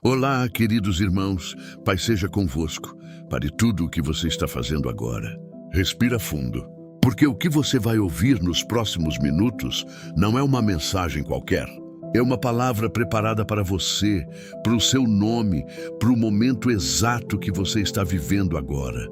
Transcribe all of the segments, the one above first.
Olá, queridos irmãos, Pai seja convosco. Pare tudo o que você está fazendo agora. Respira fundo, porque o que você vai ouvir nos próximos minutos não é uma mensagem qualquer. É uma palavra preparada para você, para o seu nome, para o momento exato que você está vivendo agora.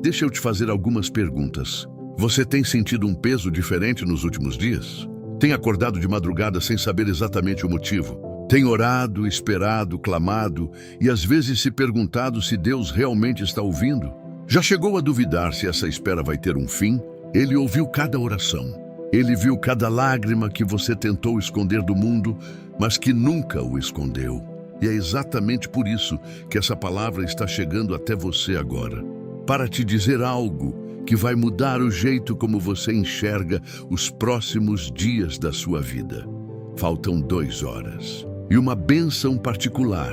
Deixa eu te fazer algumas perguntas. Você tem sentido um peso diferente nos últimos dias? Tem acordado de madrugada sem saber exatamente o motivo? Tem orado, esperado, clamado e às vezes se perguntado se Deus realmente está ouvindo? Já chegou a duvidar se essa espera vai ter um fim? Ele ouviu cada oração. Ele viu cada lágrima que você tentou esconder do mundo, mas que nunca o escondeu. E é exatamente por isso que essa palavra está chegando até você agora, para te dizer algo que vai mudar o jeito como você enxerga os próximos dias da sua vida. Faltam 2 horas. E uma bênção particular,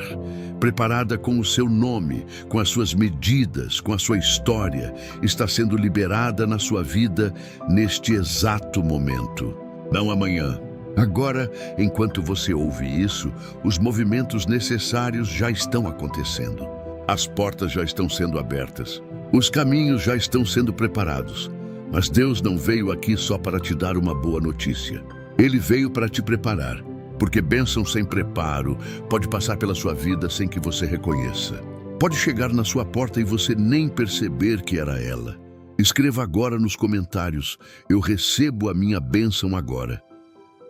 preparada com o seu nome, com as suas medidas, com a sua história, está sendo liberada na sua vida neste exato momento. Não amanhã. Agora, enquanto você ouve isso, os movimentos necessários já estão acontecendo. As portas já estão sendo abertas. Os caminhos já estão sendo preparados. Mas Deus não veio aqui só para te dar uma boa notícia. Ele veio para te preparar. Porque bênção sem preparo pode passar pela sua vida sem que você reconheça. Pode chegar na sua porta e você nem perceber que era ela. Escreva agora nos comentários: eu recebo a minha bênção agora.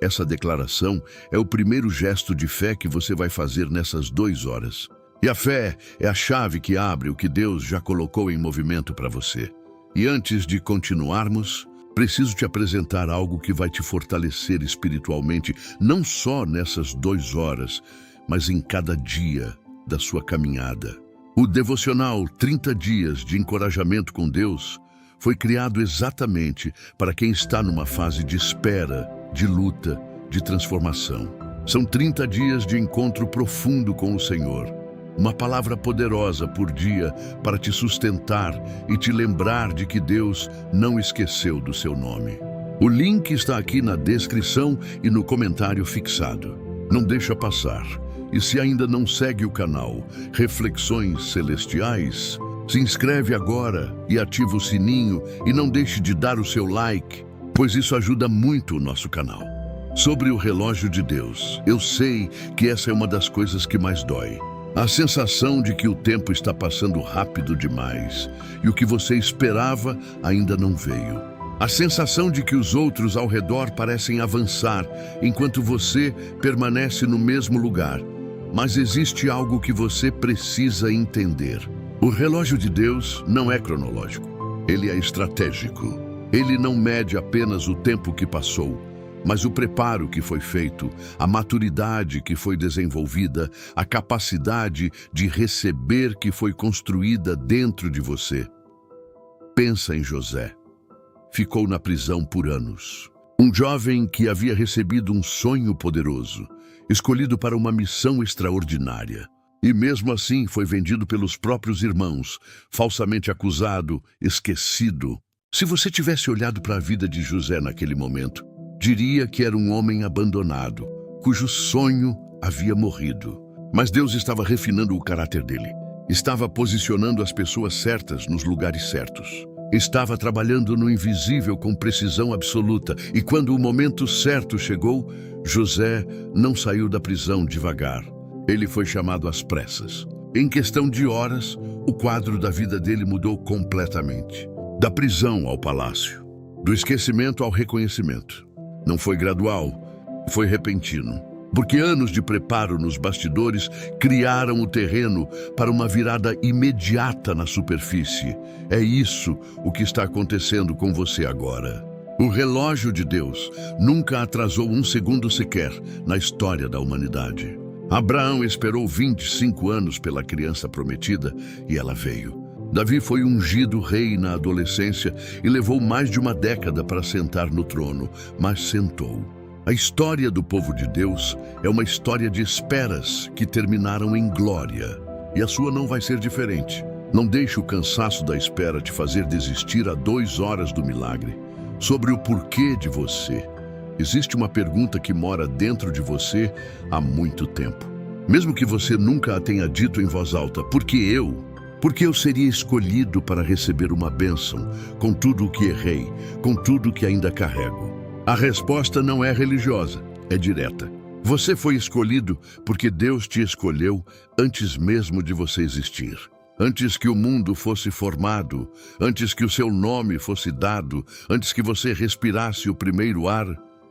Essa declaração é o primeiro gesto de fé que você vai fazer nessas 2 horas. E a fé é a chave que abre o que Deus já colocou em movimento para você. E antes de continuarmos, preciso te apresentar algo que vai te fortalecer espiritualmente, não só nessas 2 horas, mas em cada dia da sua caminhada. O devocional 30 dias de encorajamento com Deus foi criado exatamente para quem está numa fase de espera, de luta, de transformação. São 30 dias de encontro profundo com o Senhor. Uma palavra poderosa por dia para te sustentar e te lembrar de que Deus não esqueceu do seu nome. O link está aqui na descrição e no comentário fixado. Não deixa passar. E se ainda não segue o canal Reflexões Celestiais, se inscreve agora e ativa o sininho e não deixe de dar o seu like, pois isso ajuda muito o nosso canal. Sobre o relógio de Deus, eu sei que essa é uma das coisas que mais dói. A sensação de que o tempo está passando rápido demais e o que você esperava ainda não veio. A sensação de que os outros ao redor parecem avançar enquanto você permanece no mesmo lugar. Mas existe algo que você precisa entender. O relógio de Deus não é cronológico, ele é estratégico. Ele não mede apenas o tempo que passou, mas o preparo que foi feito, a maturidade que foi desenvolvida, a capacidade de receber que foi construída dentro de você. Pensa em José. Ficou na prisão por anos. Um jovem que havia recebido um sonho poderoso, escolhido para uma missão extraordinária. E mesmo assim foi vendido pelos próprios irmãos, falsamente acusado, esquecido. Se você tivesse olhado para a vida de José naquele momento, diria que era um homem abandonado, cujo sonho havia morrido. Mas Deus estava refinando o caráter dele. Estava posicionando as pessoas certas nos lugares certos. Estava trabalhando no invisível com precisão absoluta. E quando o momento certo chegou, José não saiu da prisão devagar. Ele foi chamado às pressas. Em questão de horas, o quadro da vida dele mudou completamente. Da prisão ao palácio. Do esquecimento ao reconhecimento. Não foi gradual, foi repentino. Porque anos de preparo nos bastidores criaram o terreno para uma virada imediata na superfície. É isso o que está acontecendo com você agora. O relógio de Deus nunca atrasou 1 segundo sequer na história da humanidade. Abraão esperou 25 anos pela criança prometida e ela veio. Davi foi ungido rei na adolescência e levou mais de uma década para sentar no trono, mas sentou. A história do povo de Deus é uma história de esperas que terminaram em glória. E a sua não vai ser diferente. Não deixe o cansaço da espera te fazer desistir a 2 horas do milagre. Sobre o porquê de você, existe uma pergunta que mora dentro de você há muito tempo. Mesmo que você nunca a tenha dito em voz alta, porque eu seria escolhido para receber uma bênção, com tudo o que errei, com tudo o que ainda carrego. A resposta não é religiosa, é direta. Você foi escolhido porque Deus te escolheu antes mesmo de você existir. Antes que o mundo fosse formado, antes que o seu nome fosse dado, antes que você respirasse o primeiro ar,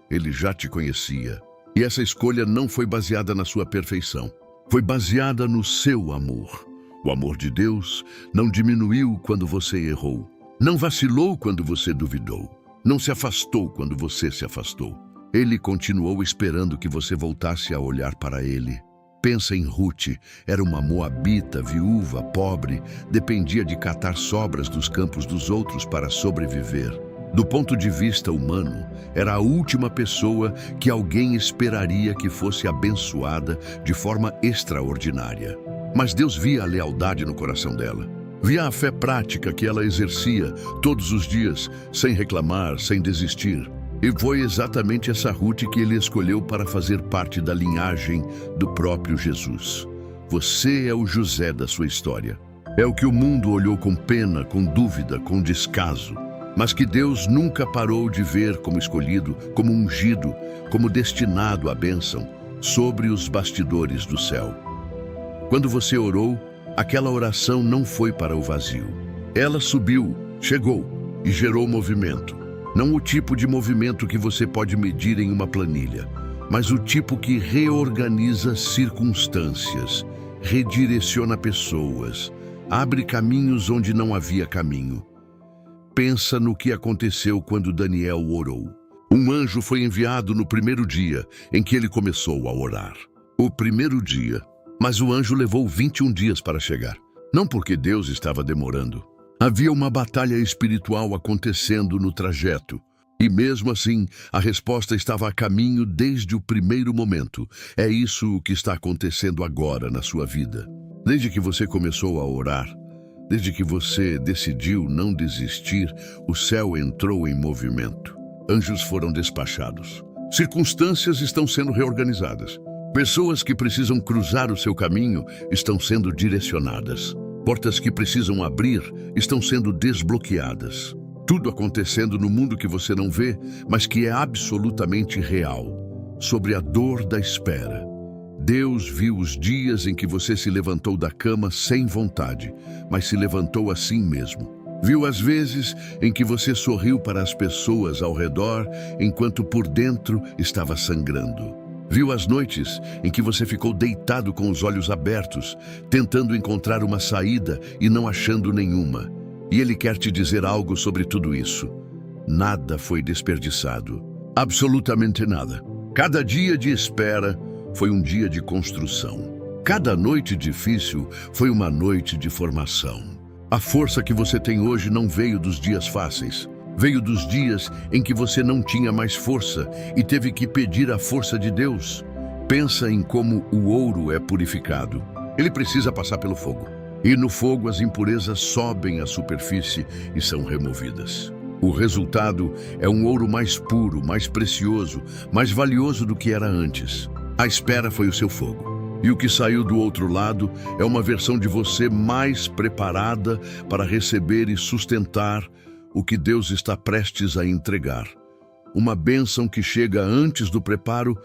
Ele já te conhecia. E essa escolha não foi baseada na sua perfeição. Foi baseada no seu amor. O amor de Deus não diminuiu quando você errou. Não vacilou quando você duvidou. Não se afastou quando você se afastou. Ele continuou esperando que você voltasse a olhar para Ele. Pensa em Ruth, era uma moabita, viúva, pobre, dependia de catar sobras dos campos dos outros para sobreviver. Do ponto de vista humano, era a última pessoa que alguém esperaria que fosse abençoada de forma extraordinária. Mas Deus via a lealdade no coração dela. Via a fé prática que ela exercia todos os dias, sem reclamar, sem desistir. E foi exatamente essa Ruth que Ele escolheu para fazer parte da linhagem do próprio Jesus. Você é o José da sua história. É o que o mundo olhou com pena, com dúvida, com descaso, mas que Deus nunca parou de ver como escolhido, como ungido, como destinado à bênção, sobre os bastidores do céu. Quando você orou, aquela oração não foi para o vazio. Ela subiu, chegou e gerou movimento. Não o tipo de movimento que você pode medir em uma planilha, mas o tipo que reorganiza circunstâncias, redireciona pessoas, abre caminhos onde não havia caminho. Pensa no que aconteceu quando Daniel orou. Um anjo foi enviado no primeiro dia em que ele começou a orar. O primeiro dia, mas o anjo levou 21 dias para chegar. Não porque Deus estava demorando. Havia uma batalha espiritual acontecendo no trajeto. E mesmo assim, a resposta estava a caminho desde o primeiro momento. É isso o que está acontecendo agora na sua vida. Desde que você começou a orar, desde que você decidiu não desistir, o céu entrou em movimento. Anjos foram despachados. Circunstâncias estão sendo reorganizadas. Pessoas que precisam cruzar o seu caminho estão sendo direcionadas. Portas que precisam abrir estão sendo desbloqueadas. Tudo acontecendo no mundo que você não vê, mas que é absolutamente real. Sobre a dor da espera. Deus viu os dias em que você se levantou da cama sem vontade, mas se levantou assim mesmo. Viu as vezes em que você sorriu para as pessoas ao redor, enquanto por dentro estava sangrando. Viu as noites em que você ficou deitado com os olhos abertos, tentando encontrar uma saída e não achando nenhuma. E Ele quer te dizer algo sobre tudo isso. Nada foi desperdiçado. Absolutamente nada. Cada dia de espera foi um dia de construção. Cada noite difícil foi uma noite de formação. A força que você tem hoje não veio dos dias fáceis. Veio dos dias em que você não tinha mais força e teve que pedir a força de Deus. Pensa em como o ouro é purificado. Ele precisa passar pelo fogo. E no fogo as impurezas sobem à superfície e são removidas. O resultado é um ouro mais puro, mais precioso, mais valioso do que era antes. A espera foi o seu fogo. E o que saiu do outro lado é uma versão de você mais preparada para receber e sustentar o que Deus está prestes a entregar. Uma bênção que chega antes do preparo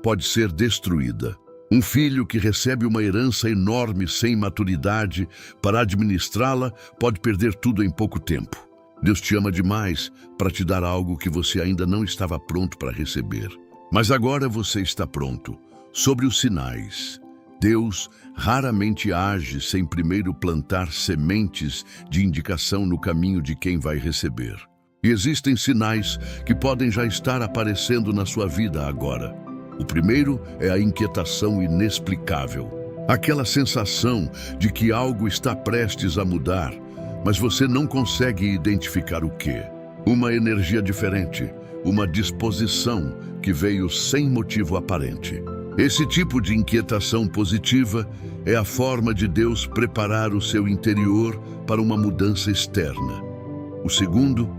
pode ser destruída. Um filho que recebe uma herança enorme sem maturidade para administrá-la pode perder tudo em pouco tempo. Deus te ama demais para te dar algo que você ainda não estava pronto para receber. Mas agora você está pronto. Sobre os sinais. Deus raramente age sem primeiro plantar sementes de indicação no caminho de quem vai receber. E existem sinais que podem já estar aparecendo na sua vida agora. O primeiro é a inquietação inexplicável. Aquela sensação de que algo está prestes a mudar, mas você não consegue identificar o quê. Uma energia diferente, uma disposição que veio sem motivo aparente. Esse tipo de inquietação positiva é a forma de Deus preparar o seu interior para uma mudança externa. O segundo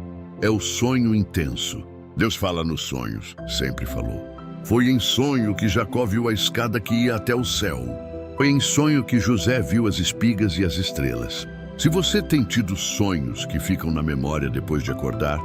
é o sonho intenso. Deus fala nos sonhos, sempre falou. Foi em sonho que Jacó viu a escada que ia até o céu. Foi em sonho que José viu as espigas e as estrelas. Se você tem tido sonhos que ficam na memória depois de acordar,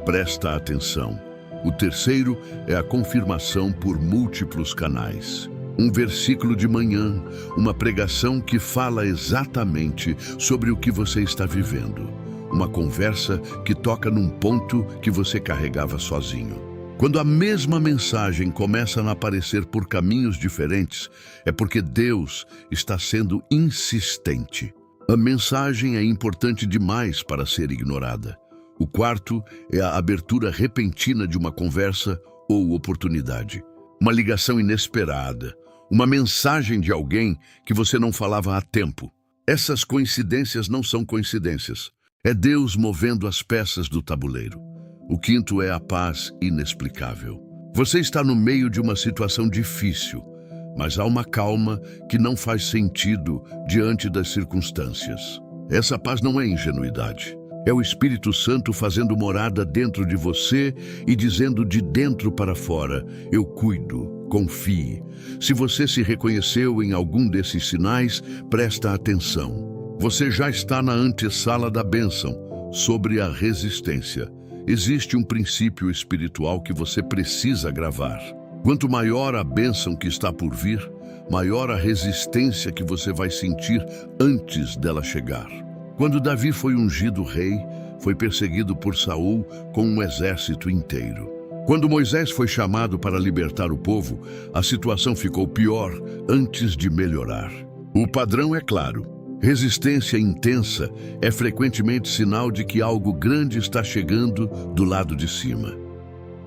presta atenção. O terceiro é a confirmação por múltiplos canais. Um versículo de manhã, uma pregação que fala exatamente sobre o que você está vivendo. Uma conversa que toca num ponto que você carregava sozinho. Quando a mesma mensagem começa a aparecer por caminhos diferentes, é porque Deus está sendo insistente. A mensagem é importante demais para ser ignorada. O quarto é a abertura repentina de uma conversa ou oportunidade. Uma ligação inesperada, uma mensagem de alguém que você não falava há tempo. Essas coincidências não são coincidências. É Deus movendo as peças do tabuleiro. O quinto é a paz inexplicável. Você está no meio de uma situação difícil, mas há uma calma que não faz sentido diante das circunstâncias. Essa paz não é ingenuidade. É o Espírito Santo fazendo morada dentro de você e dizendo de dentro para fora: eu cuido, confie. Se você se reconheceu em algum desses sinais, presta atenção. Você já está na antessala da bênção, sobre a resistência. Existe um princípio espiritual que você precisa gravar. Quanto maior a bênção que está por vir, maior a resistência que você vai sentir antes dela chegar. Quando Davi foi ungido rei, foi perseguido por Saul com um exército inteiro. Quando Moisés foi chamado para libertar o povo, a situação ficou pior antes de melhorar. O padrão é claro. Resistência intensa é frequentemente sinal de que algo grande está chegando do lado de cima.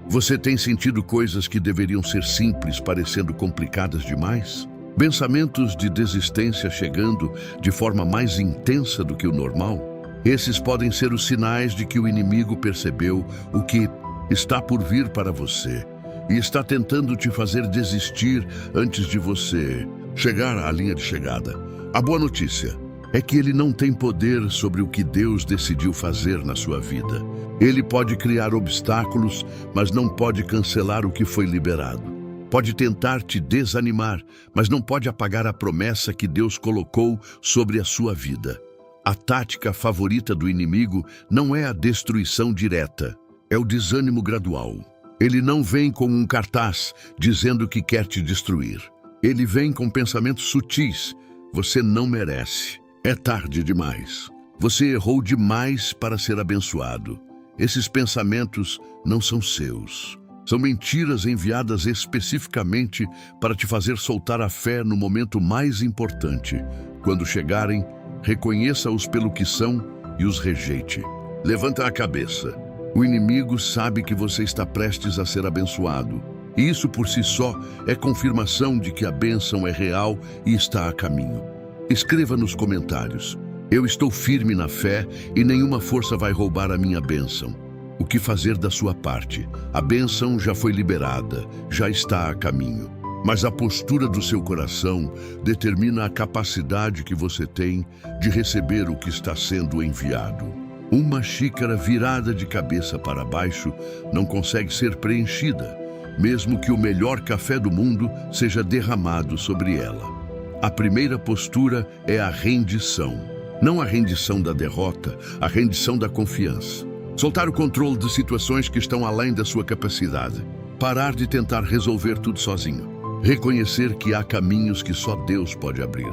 Você tem sentido coisas que deveriam ser simples parecendo complicadas demais? Pensamentos de desistência chegando de forma mais intensa do que o normal? Esses podem ser os sinais de que o inimigo percebeu o que está por vir para você e está tentando te fazer desistir antes de você chegar à linha de chegada. A boa notícia é que ele não tem poder sobre o que Deus decidiu fazer na sua vida. Ele pode criar obstáculos, mas não pode cancelar o que foi liberado. Pode tentar te desanimar, mas não pode apagar a promessa que Deus colocou sobre a sua vida. A tática favorita do inimigo não é a destruição direta, é o desânimo gradual. Ele não vem com um cartaz dizendo que quer te destruir. Ele vem com pensamentos sutis. Você não merece. É tarde demais. Você errou demais para ser abençoado. Esses pensamentos não são seus. São mentiras enviadas especificamente para te fazer soltar a fé no momento mais importante. Quando chegarem, reconheça-os pelo que são e os rejeite. Levanta a cabeça. O inimigo sabe que você está prestes a ser abençoado. E isso por si só é confirmação de que a bênção é real e está a caminho. Escreva nos comentários: eu estou firme na fé e nenhuma força vai roubar a minha bênção. O que fazer da sua parte? A bênção já foi liberada, já está a caminho. Mas a postura do seu coração determina a capacidade que você tem de receber o que está sendo enviado. Uma xícara virada de cabeça para baixo não consegue ser preenchida, mesmo que o melhor café do mundo seja derramado sobre ela. A primeira postura é a rendição. Não a rendição da derrota, a rendição da confiança. Soltar o controle de situações que estão além da sua capacidade. Parar de tentar resolver tudo sozinho. Reconhecer que há caminhos que só Deus pode abrir.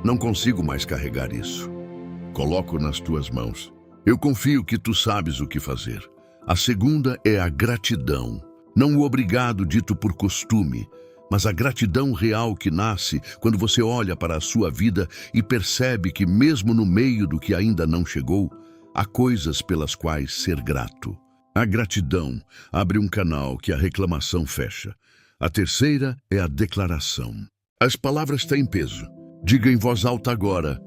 Não consigo mais carregar isso. Coloco nas tuas mãos. Eu confio que tu sabes o que fazer. A segunda é a gratidão. Não o obrigado dito por costume, mas a gratidão real que nasce quando você olha para a sua vida e percebe que mesmo no meio do que ainda não chegou, há coisas pelas quais ser grato. A gratidão abre um canal que a reclamação fecha. A terceira é a declaração. As palavras têm peso. Diga em voz alta agora: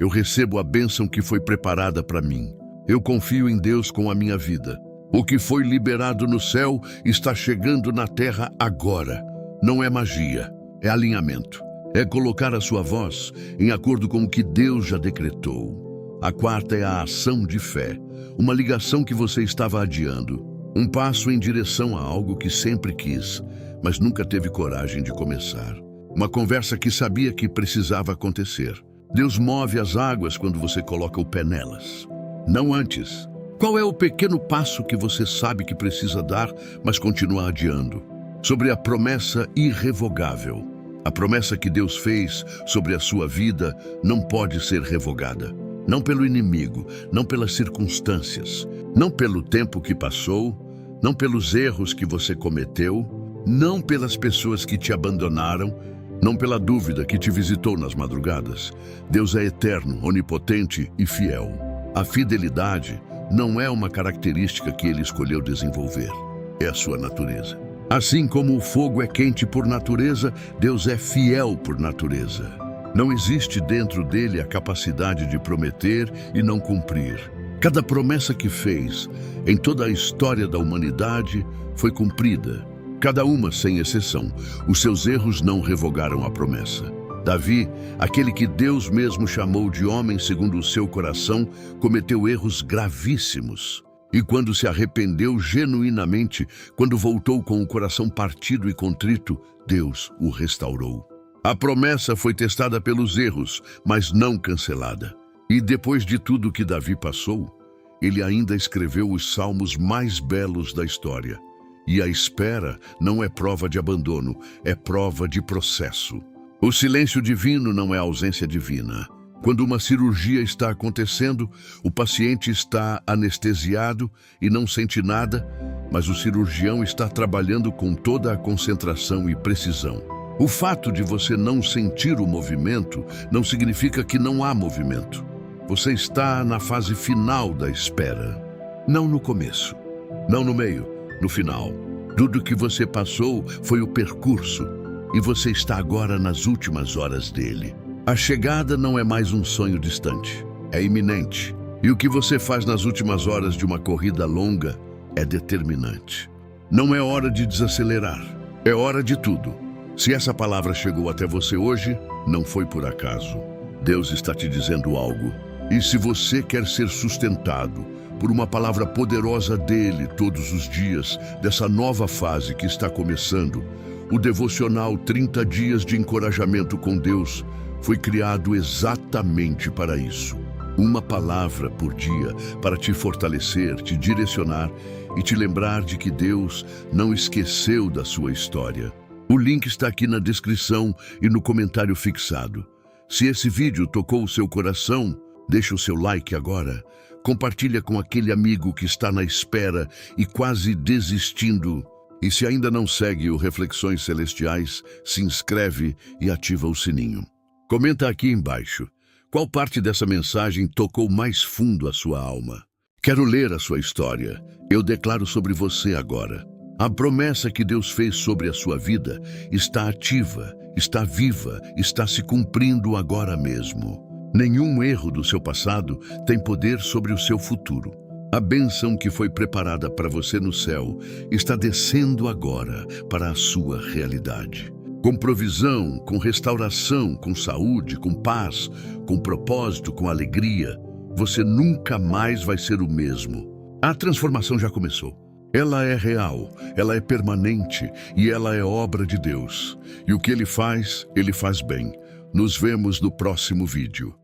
eu recebo a bênção que foi preparada para mim. Eu confio em Deus com a minha vida. O que foi liberado no céu está chegando na terra agora. Não é magia, é alinhamento. É colocar a sua voz em acordo com o que Deus já decretou. A quarta é a ação de fé, uma ligação que você estava adiando. Um passo em direção a algo que sempre quis, mas nunca teve coragem de começar. Uma conversa que sabia que precisava acontecer. Deus move as águas quando você coloca o pé nelas, não antes. Qual é o pequeno passo que você sabe que precisa dar, mas continua adiando? Sobre a promessa irrevogável. A promessa que Deus fez sobre a sua vida não pode ser revogada. Não pelo inimigo, não pelas circunstâncias, não pelo tempo que passou, não pelos erros que você cometeu, não pelas pessoas que te abandonaram, não pela dúvida que te visitou nas madrugadas. Deus é eterno, onipotente e fiel. A fidelidade não é uma característica que ele escolheu desenvolver, é a sua natureza. Assim como o fogo é quente por natureza, Deus é fiel por natureza. Não existe dentro dele a capacidade de prometer e não cumprir. Cada promessa que fez, em toda a história da humanidade, foi cumprida. Cada uma sem exceção. Os seus erros não revogaram a promessa. Davi, aquele que Deus mesmo chamou de homem segundo o seu coração, cometeu erros gravíssimos. E quando se arrependeu genuinamente, quando voltou com o coração partido e contrito, Deus o restaurou. A promessa foi testada pelos erros, mas não cancelada. E depois de tudo que Davi passou, ele ainda escreveu os salmos mais belos da história. E a espera não é prova de abandono, é prova de processo. O silêncio divino não é ausência divina. Quando uma cirurgia está acontecendo, o paciente está anestesiado e não sente nada, mas o cirurgião está trabalhando com toda a concentração e precisão. O fato de você não sentir o movimento não significa que não há movimento. Você está na fase final da espera. Não no começo, não no meio, no final. Tudo que você passou foi o percurso e você está agora nas últimas horas dele. A chegada não é mais um sonho distante, é iminente. E o que você faz nas últimas horas de uma corrida longa é determinante. Não é hora de desacelerar, é hora de tudo. Se essa palavra chegou até você hoje, não foi por acaso. Deus está te dizendo algo. E se você quer ser sustentado por uma palavra poderosa dele todos os dias, dessa nova fase que está começando, o devocional 30 Dias de Encorajamento com Deus foi criado exatamente para isso. Uma palavra por dia para te fortalecer, te direcionar e te lembrar de que Deus não esqueceu da sua história. O link está aqui na descrição e no comentário fixado. Se esse vídeo tocou o seu coração, deixa o seu like agora. Compartilha com aquele amigo que está na espera e quase desistindo. E se ainda não segue o Reflexões Celestiais, se inscreve e ativa o sininho. Comenta aqui embaixo. Qual parte dessa mensagem tocou mais fundo a sua alma? Quero ler a sua história. Eu declaro sobre você agora. A promessa que Deus fez sobre a sua vida está ativa, está viva, está se cumprindo agora mesmo. Nenhum erro do seu passado tem poder sobre o seu futuro. A bênção que foi preparada para você no céu está descendo agora para a sua realidade. Com provisão, com restauração, com saúde, com paz, com propósito, com alegria, você nunca mais vai ser o mesmo. A transformação já começou. Ela é real, ela é permanente e ela é obra de Deus. E o que ele faz bem. Nos vemos no próximo vídeo.